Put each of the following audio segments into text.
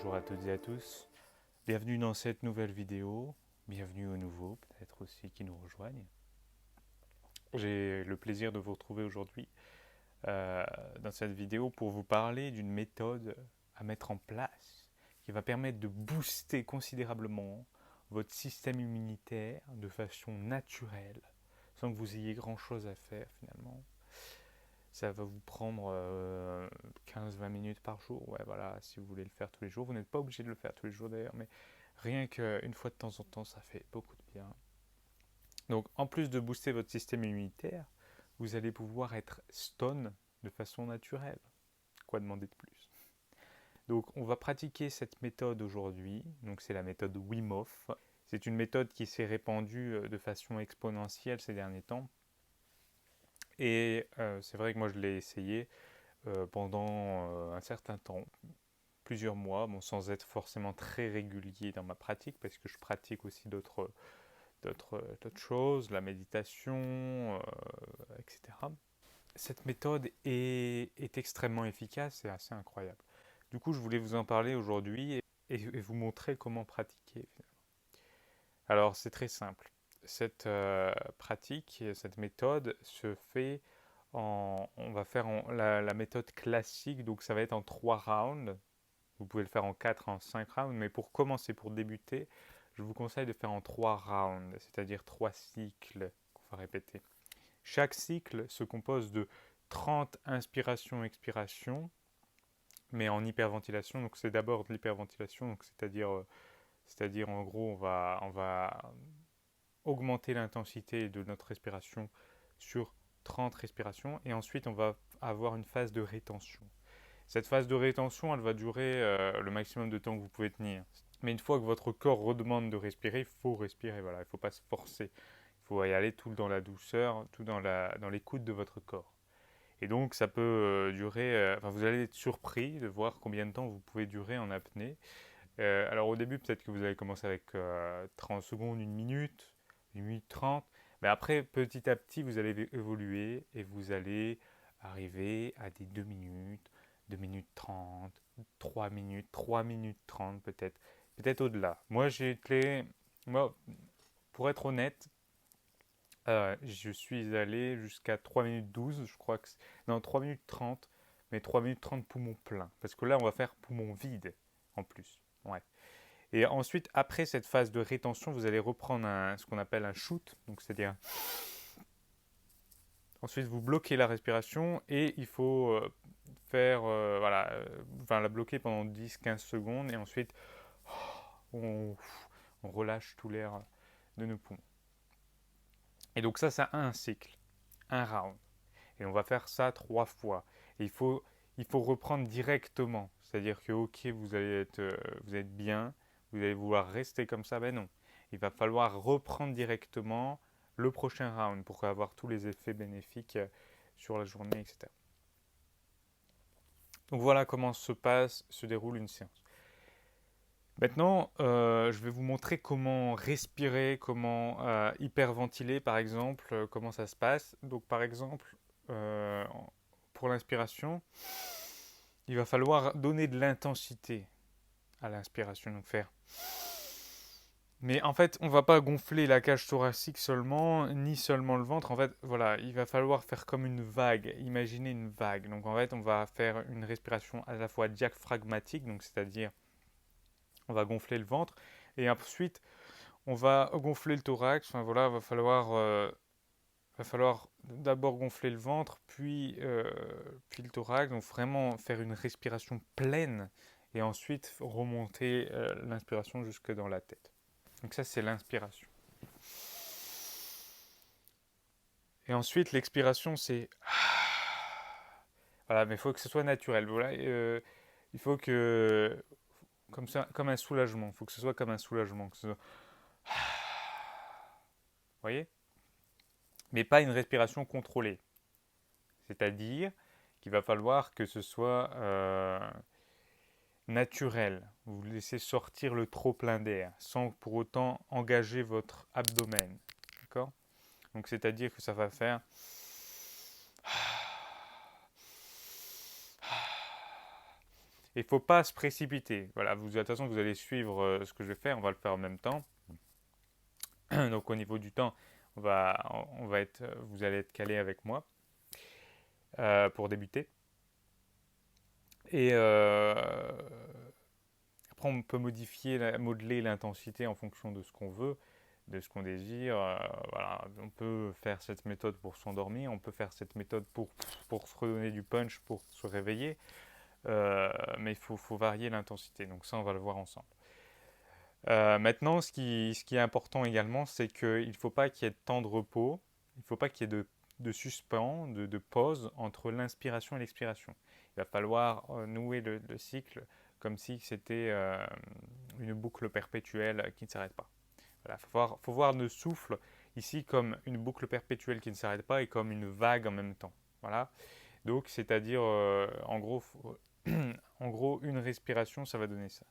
Bonjour à toutes et à tous, bienvenue dans cette nouvelle vidéo, bienvenue aux nouveaux peut-être aussi qui nous rejoignent. J'ai le plaisir de vous retrouver aujourd'hui dans cette vidéo pour vous parler d'une méthode à mettre en place qui va permettre de booster considérablement votre système immunitaire de façon naturelle, sans que vous ayez grand-chose à faire finalement. Ça va vous prendre 15-20 minutes par jour. Ouais, voilà, si vous voulez le faire tous les jours. Vous n'êtes pas obligé de le faire tous les jours d'ailleurs, mais rien qu'une fois de temps en temps, ça fait beaucoup de bien. Donc, en plus de booster votre système immunitaire, vous allez pouvoir être stone de façon naturelle. Quoi demander de plus? Donc, on va pratiquer cette méthode aujourd'hui. Donc, c'est la méthode Wim Hof. C'est une méthode qui s'est répandue de façon exponentielle ces derniers temps. Et c'est vrai que moi, je l'ai essayé pendant un certain temps, plusieurs mois, bon, sans être forcément très régulier dans ma pratique, parce que je pratique aussi d'autres choses, la méditation, etc. Cette méthode est extrêmement efficace et assez incroyable. Du coup, je voulais vous en parler aujourd'hui et vous montrer comment pratiquer. Alors, c'est très simple. Cette pratique, cette méthode se fait on va faire la méthode classique, donc ça va être en 3 rounds. Vous pouvez le faire en 4, en 5 rounds, mais pour commencer, pour débuter, je vous conseille de faire en 3 rounds, c'est-à-dire 3 cycles qu'on va répéter. Chaque cycle se compose de 30 inspirations-expirations, mais en hyperventilation. Donc c'est d'abord de l'hyperventilation, donc c'est-à-dire en gros on va augmenter l'intensité de notre respiration sur 30 respirations, et ensuite on va avoir une phase de rétention. Cette phase de rétention, elle va durer le maximum de temps que vous pouvez tenir. Mais une fois que votre corps redemande de respirer, il faut respirer. Voilà, il ne faut pas se forcer. Il faut y aller tout dans la douceur, tout dans l'écoute de votre corps. Et donc, ça peut durer. Vous allez être surpris de voir combien de temps vous pouvez durer en apnée. Alors, au début, peut-être que vous allez commencer avec 30 secondes, 1 minute 30. Mais après, petit à petit, vous allez évoluer et vous allez arriver à des 2 minutes, 2 minutes 30, 3 minutes, 3 minutes 30 peut-être, peut-être au-delà. Moi, pour être honnête, je suis allé jusqu'à 3 minutes 12, je crois que non, 3 minutes 30, mais 3 minutes 30 poumon plein. Parce que là, on va faire poumon vide en plus. Ouais. Et ensuite, après cette phase de rétention, vous allez reprendre ce qu'on appelle un shoot, donc c'est-à-dire ensuite vous bloquez la respiration et il faut la bloquer pendant 10-15 secondes et ensuite on, on relâche tout l'air de nos poumons. Et donc ça un cycle, un round. Et on va faire ça 3 fois. Et il faut reprendre directement. C'est-à-dire que ok, vous êtes bien, vous allez vouloir rester comme ça, ben non. Il va falloir reprendre directement le prochain round pour avoir tous les effets bénéfiques sur la journée, etc. Donc voilà comment se déroule une séance. Maintenant, je vais vous montrer comment respirer, comment hyperventiler, par exemple, comment ça se passe. Donc, par exemple, euh, pour l'inspiration, il va falloir donner de l'intensité à l'inspiration, donc faire. Mais en fait, on ne va pas gonfler la cage thoracique seulement, ni seulement le ventre. En fait, voilà, il va falloir faire comme une vague. Imaginez une vague. Donc, en fait, on va faire une respiration à la fois diaphragmatique, donc c'est-à-dire on va gonfler le ventre, et ensuite on va gonfler le thorax. Enfin voilà, va falloir d'abord gonfler le ventre, puis le thorax. Donc vraiment faire une respiration pleine et ensuite remonter l'inspiration jusque dans la tête. Donc ça c'est l'inspiration. Et ensuite l'expiration c'est voilà, mais il faut que ce soit naturel. Voilà, il faut que comme ça, comme un soulagement. Il faut que ce soit comme un soulagement. Que ce soit... Vous voyez? Mais pas une respiration contrôlée. C'est-à-dire qu'il va falloir que ce soit naturel. Vous laissez sortir le trop plein d'air sans pour autant engager votre abdomen. D'accord? Donc c'est-à-dire que ça va faire il ne faut pas se précipiter. Voilà, de toute façon, vous allez suivre ce que je vais faire, on va le faire en même temps. Donc au niveau du temps, vous allez être calé avec moi pour débuter. Et après, on peut modeler l'intensité en fonction de ce qu'on veut, de ce qu'on désire. Voilà, on peut faire cette méthode pour s'endormir, on peut faire cette méthode pour se redonner du punch, pour se réveiller. Mais il faut varier l'intensité. Donc ça, on va le voir ensemble. Maintenant, ce qui est important également, c'est qu'il ne faut pas qu'il y ait de temps de repos, il ne faut pas qu'il y ait de suspens, de pause entre l'inspiration et l'expiration. Il va falloir nouer le cycle comme si c'était une boucle perpétuelle qui ne s'arrête pas. Voilà, faut voir le souffle ici comme une boucle perpétuelle qui ne s'arrête pas et comme une vague en même temps. Voilà. Donc, c'est-à-dire, en gros, une respiration, ça va donner ça.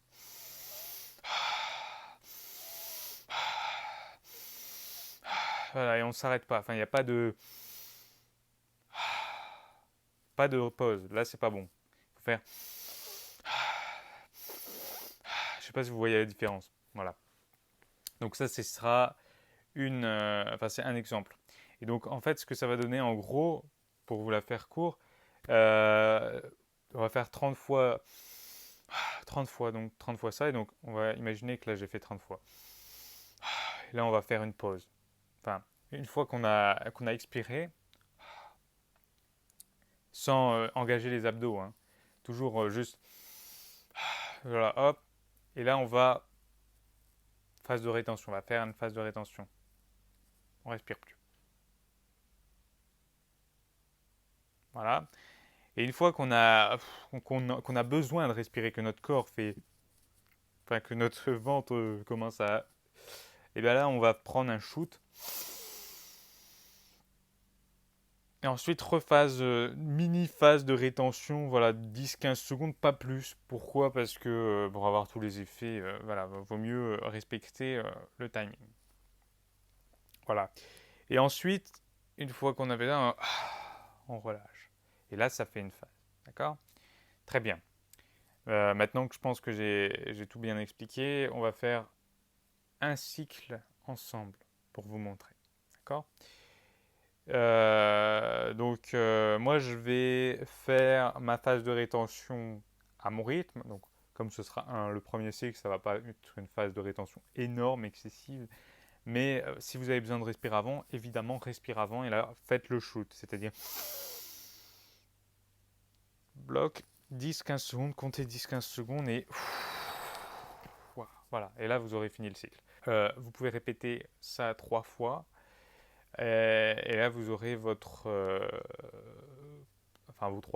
Voilà, et on ne s'arrête pas. Enfin, il n'y a pas de pause. Là, c'est pas bon. Il faut faire. Je sais pas si vous voyez la différence. Voilà. Donc ça, ce sera c'est un exemple. Et donc, en fait, ce que ça va donner, en gros, pour vous la faire court, euh, on va faire 30 fois, donc 30 fois ça. Et donc, on va imaginer que là, j'ai fait 30 fois. Et là, on va faire une pause. Enfin, une fois qu'on a expiré, sans engager les abdos, hein. Toujours juste, voilà, hop. Et là, on va, phase de rétention, on va faire une phase de rétention. On respire plus. Voilà. Et une fois qu'on a besoin de respirer, que notre corps fait, enfin que notre ventre commence à, et bien là, on va prendre un shoot. Et ensuite, mini phase de rétention, voilà, 10-15 secondes, pas plus. Pourquoi? Parce que pour avoir tous les effets, voilà, vaut mieux respecter le timing. Voilà. Et ensuite, une fois qu'on avait là, on relâche. Et là, ça fait une phase. D'accord? Très bien. Maintenant que je pense que j'ai tout bien expliqué, on va faire un cycle ensemble pour vous montrer. D'accord? Moi, je vais faire ma phase de rétention à mon rythme. Donc, comme ce sera le premier cycle, ça ne va pas être une phase de rétention énorme, excessive. Mais si vous avez besoin de respirer avant, évidemment, respirez avant et là, faites le shoot. C'est-à-dire, bloc 10-15 secondes, comptez 10-15 secondes et voilà. Et là, vous aurez fini le cycle. Vous pouvez répéter ça 3 fois. Et là, vous aurez vos 3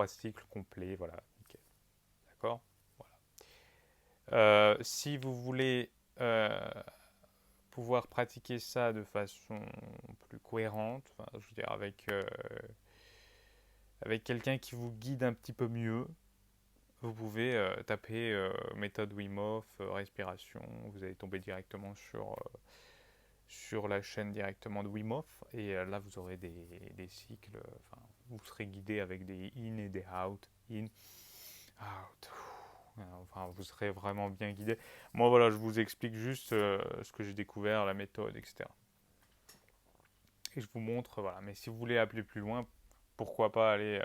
cycles complets. Voilà, nickel. D'accord? Voilà. Si vous voulez pouvoir pratiquer ça de façon plus cohérente, enfin, je veux dire avec quelqu'un qui vous guide un petit peu mieux, vous pouvez taper méthode Wim Hof, respiration, vous allez tomber directement sur la chaîne directement de Wim Hof et là vous aurez des cycles, vous serez guidé avec des in et des out, in, out. Enfin, vous serez vraiment bien guidé. Moi, voilà, je vous explique juste ce que j'ai découvert, la méthode, etc. Et je vous montre, voilà. Mais si vous voulez appeler plus loin, pourquoi pas aller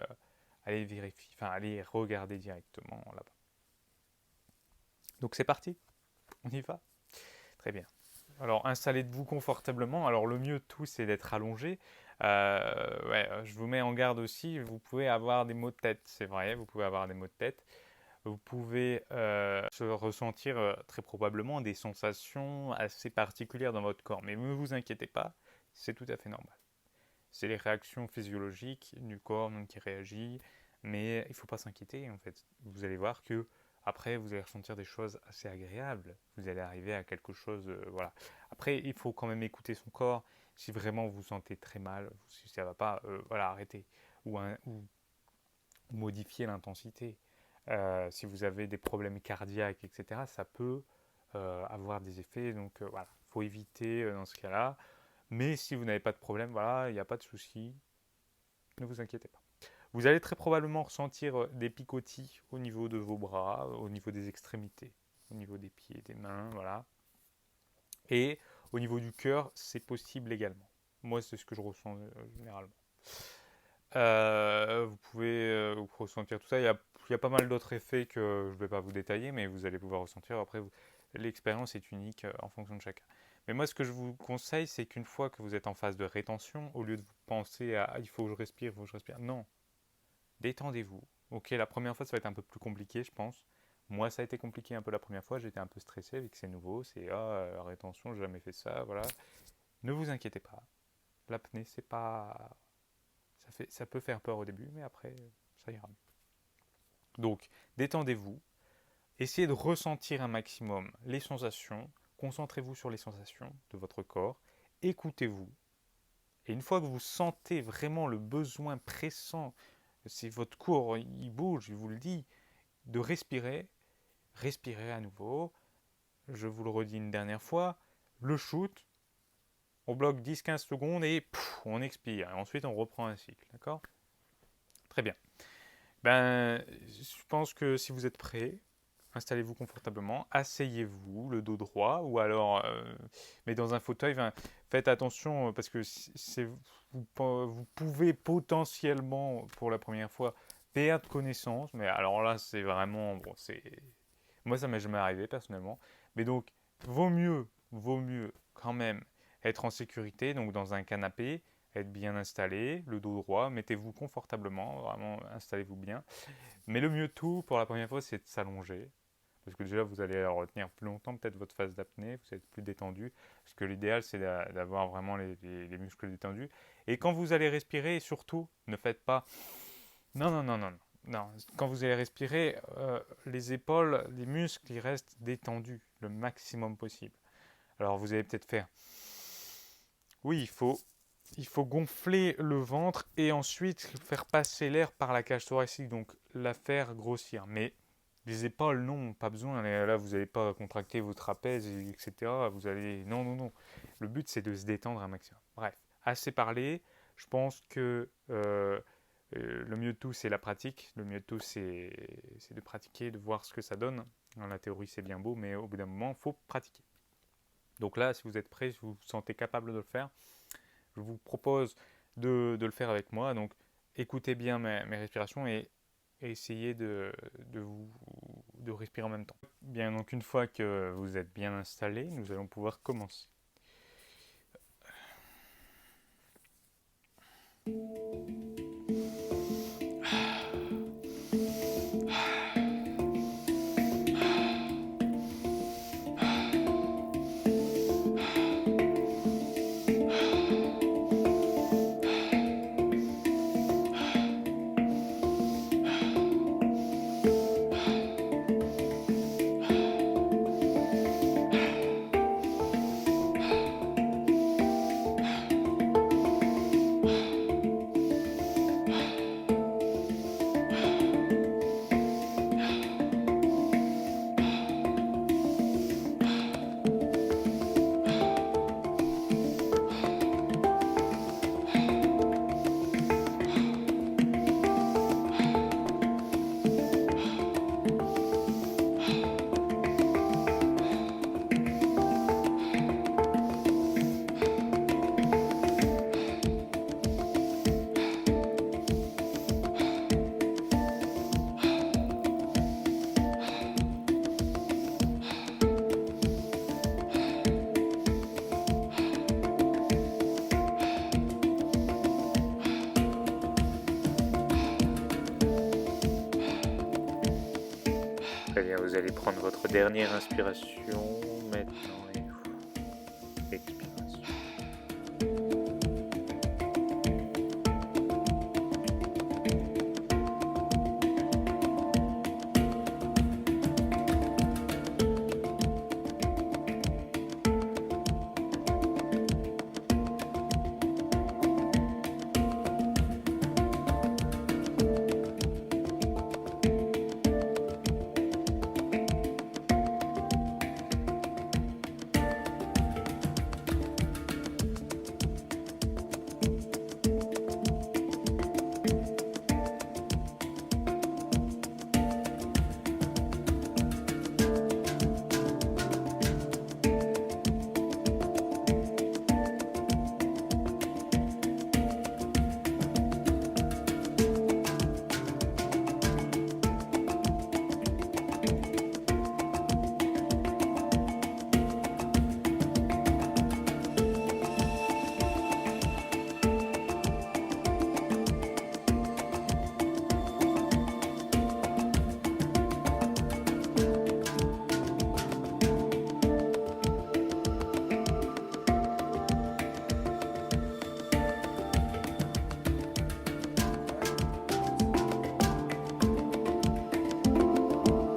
vérifier, enfin, aller regarder directement là-bas. Donc c'est parti, on y va. Très bien. Alors installez-vous confortablement. Alors le mieux de tout, c'est d'être allongé. Ouais, je vous mets en garde aussi. Vous pouvez avoir des maux de tête, c'est vrai. Vous pouvez avoir des maux de tête. Vous pouvez ressentir très probablement des sensations assez particulières dans votre corps. Mais ne vous inquiétez pas, c'est tout à fait normal. C'est les réactions physiologiques du corps qui réagit, mais il ne faut pas s'inquiéter en fait. Vous allez voir que après vous allez ressentir des choses assez agréables. Vous allez arriver à quelque chose, voilà. Après, il faut quand même écouter son corps. Si vraiment vous vous sentez très mal, si ça ne va pas, voilà, arrêtez ou modifier l'intensité. Si vous avez des problèmes cardiaques, etc., ça peut avoir des effets. Donc voilà, il faut éviter dans ce cas-là. Mais si vous n'avez pas de problème, voilà, il n'y a pas de souci. Ne vous inquiétez pas. Vous allez très probablement ressentir des picotis au niveau de vos bras, au niveau des extrémités, au niveau des pieds, des mains, voilà. Et au niveau du cœur, c'est possible également. Moi, c'est ce que je ressens généralement. Vous pouvez ressentir tout ça. Il y a pas mal d'autres effets que je ne vais pas vous détailler, mais vous allez pouvoir ressentir. Après, l'expérience est unique en fonction de chacun. Mais moi, ce que je vous conseille, c'est qu'une fois que vous êtes en phase de rétention, au lieu de vous penser à il faut que je respire, il faut que je respire, non, détendez-vous. Ok, la première fois, ça va être un peu plus compliqué, je pense. Moi, ça a été compliqué un peu la première fois. J'étais un peu stressé vu que c'est nouveau. C'est rétention, j'ai jamais fait ça, voilà. Ne vous inquiétez pas. L'apnée, c'est pas ça peut faire peur au début, mais après, ça ira. Donc, détendez-vous, essayez de ressentir un maximum les sensations, concentrez-vous sur les sensations de votre corps, écoutez-vous, et une fois que vous sentez vraiment le besoin pressant, si votre corps il bouge, je vous le dis, de respirer, respirez à nouveau. Je vous le redis une dernière fois, le shoot, on bloque 10-15 secondes et on expire. Et ensuite, on reprend un cycle. D'accord ? Très bien. Je pense que si vous êtes prêt, installez-vous confortablement, asseyez-vous, le dos droit, ou alors, mais dans un fauteuil, faites attention parce que vous pouvez potentiellement, pour la première fois, perdre connaissance. Mais alors là, c'est vraiment, bon, moi, ça m'est jamais arrivé personnellement. Mais donc, vaut mieux quand même être en sécurité, donc dans un canapé, être bien installé, le dos droit, mettez-vous confortablement, vraiment installez-vous bien. Mais le mieux de tout, pour la première fois, c'est de s'allonger. Parce que déjà, vous allez retenir plus longtemps peut-être votre phase d'apnée, vous êtes plus détendu. Parce que l'idéal, c'est d'avoir vraiment les muscles détendus. Et quand vous allez respirer, surtout, ne faites pas... Non, non, non, non, non. Non, quand vous allez respirer, les épaules, les muscles, ils restent détendus le maximum possible. Alors vous allez peut-être faire... Oui, il faut gonfler le ventre et ensuite faire passer l'air par la cage thoracique, donc la faire grossir. Mais les épaules, non, pas besoin. Là, vous n'allez pas contracter vos trapèzes, etc. Vous allez... Non, non, non. Le but, c'est de se détendre un maximum. Bref, assez parlé. Je pense que le mieux de tout, c'est la pratique. Le mieux de tout, c'est de pratiquer, de voir ce que ça donne. Dans la théorie, c'est bien beau, mais au bout d'un moment, il faut pratiquer. Donc là, si vous êtes prêt, si vous vous sentez capable de le faire, je vous propose de le faire avec moi. Donc, écoutez bien mes respirations et essayez de respirer en même temps. Bien, donc une fois que vous êtes bien installé, nous allons pouvoir commencer. Très bien, vous allez prendre votre dernière inspiration maintenant.